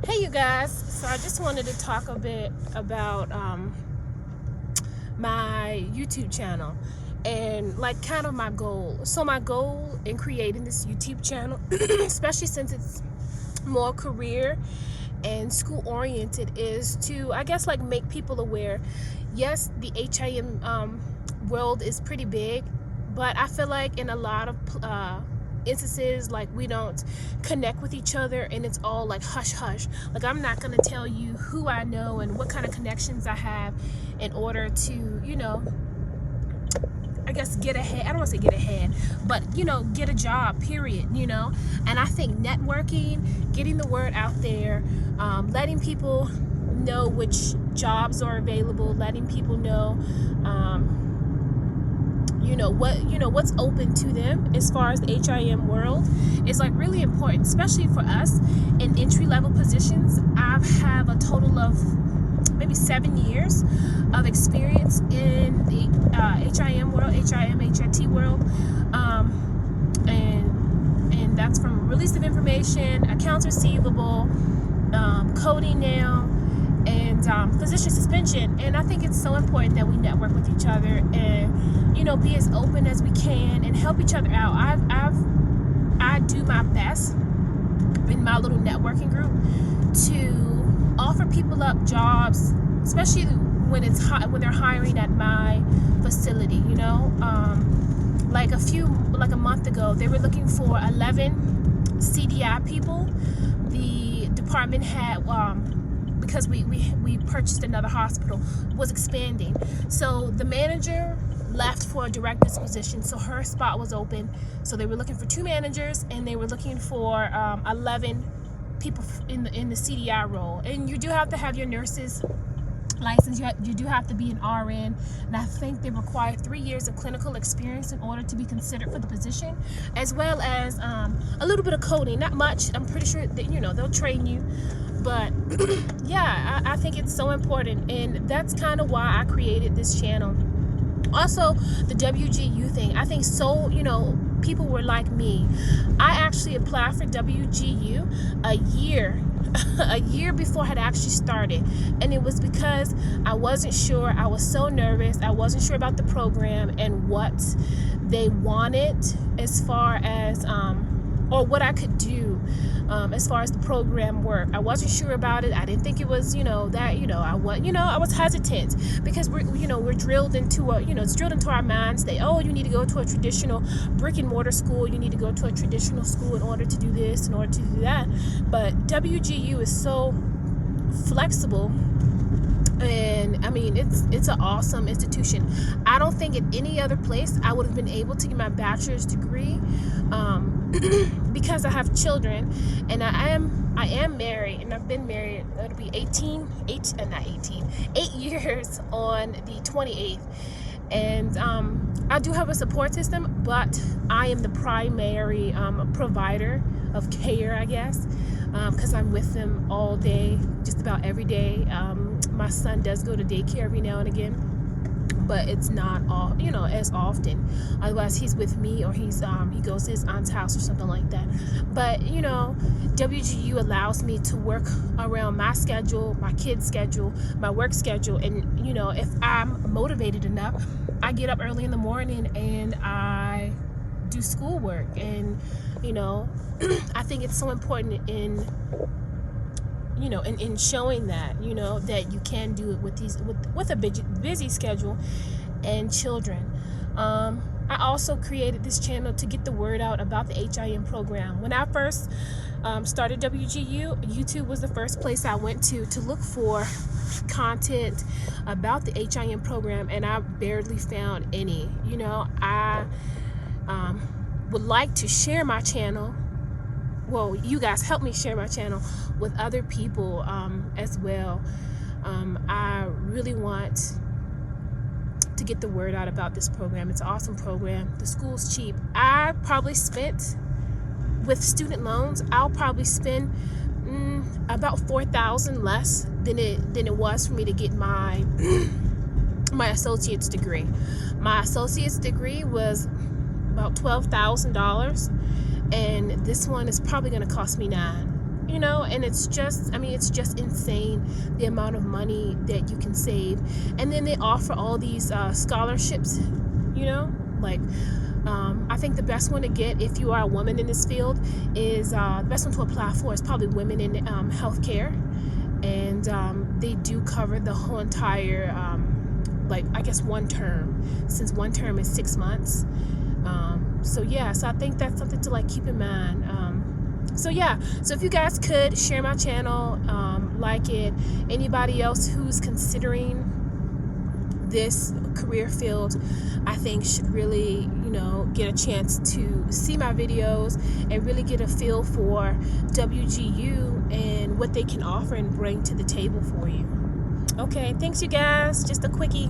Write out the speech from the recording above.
Hey you guys, so I just wanted to talk a bit about my YouTube channel and like kind of my goal. So my goal in creating this YouTube channel, especially since it's more career and school oriented, is to, I guess, like make people aware. Yes, the HIM world is pretty big, but I feel like in a lot of instances, like, we don't connect with each other, and it's all like hush hush. Like, I'm not gonna tell you who I know and what kind of connections I have in order to, I guess, get ahead. I don't want to say get ahead, but get a job, period. And I think networking, getting the word out there, letting people know which jobs are available, letting people know what's open to them as far as the HIM world is like really important, especially for us in entry-level positions. I have a total of maybe 7 years of experience in the HIM world, HIT world, and that's from release of information, accounts receivable, coding now, and physician suspension. And I think it's so important that we network with each other and be as open as we can and help each other out. I do my best in my little networking group to offer people up jobs, especially when they're hiring at my facility. Like a month ago, they were looking for 11 CDI people. The department had because we purchased another hospital, was expanding, so the manager left for a director's position, so her spot was open. So they were looking for 2 managers, and they were looking for 11 people in the CDI role. And you do have to have your nurse's license. You do have to be an RN, and I think they require 3 years of clinical experience in order to be considered for the position, as well as a little bit of coding. Not much. I'm pretty sure that they'll train you, but yeah, I think it's so important, and that's kind of why I created this channel. Also, the WGU thing, I think so, people were like me. I actually applied for WGU a year before I had actually started, and it was because I wasn't sure. I was so nervous. I wasn't sure about the program and what they wanted as far as or what I could do as far as the program work. I wasn't sure about it. I didn't think it was I was hesitant because we're drilled into it's drilled into our minds that, oh, you need to go to a traditional brick and mortar school, you need to go to a traditional school in order to do this, in order to do that. But WGU is so flexible, and I mean, it's an awesome institution. I don't think at any other place I would have been able to get my bachelor's degree, because I have children, and I am married, and I've been married. It'll be 8 years on the 28th, and I do have a support system, but I am the primary provider of care, I guess, because I'm with them all day, just about every day. My son does go to daycare every now and again, but it's not all as often. Otherwise, he's with me, or he goes to his aunt's house or something like that. But WGU allows me to work around my schedule, my kids' schedule, my work schedule, and if I'm motivated enough, I get up early in the morning and I do schoolwork. And I think it's so important in showing that that you can do it with a busy schedule and children. I also created this channel to get the word out about the HIM program. When I first started WGU, YouTube was the first place I went to look for content about the HIM program, and I barely found any. I would like to share my channel. Well, you guys help me share my channel with other people as well. I really want to get the word out about this program. It's an awesome program. The school's cheap. I probably spent, with student loans, I'll probably spend about $4,000 less than it was for me to get my my associate's degree. My associate's degree was about $12,000, and this one is probably going to cost me $9,000. you know, and it's just, I mean, it's just insane the amount of money that you can save. And then they offer all these scholarships, you know, like I think the best one to get if you are a woman in this field is the best one to apply for is probably women in healthcare, and they do cover the whole entire like, I guess, one term, since one term is 6 months. So yeah, so I think that's something to like keep in mind. So yeah, so if you guys could share my channel, like it, anybody else who's considering this career field, I think should really, you know, get a chance to see my videos and really get a feel for WGU and what they can offer and bring to the table for you. Okay, thanks you guys. Just a quickie.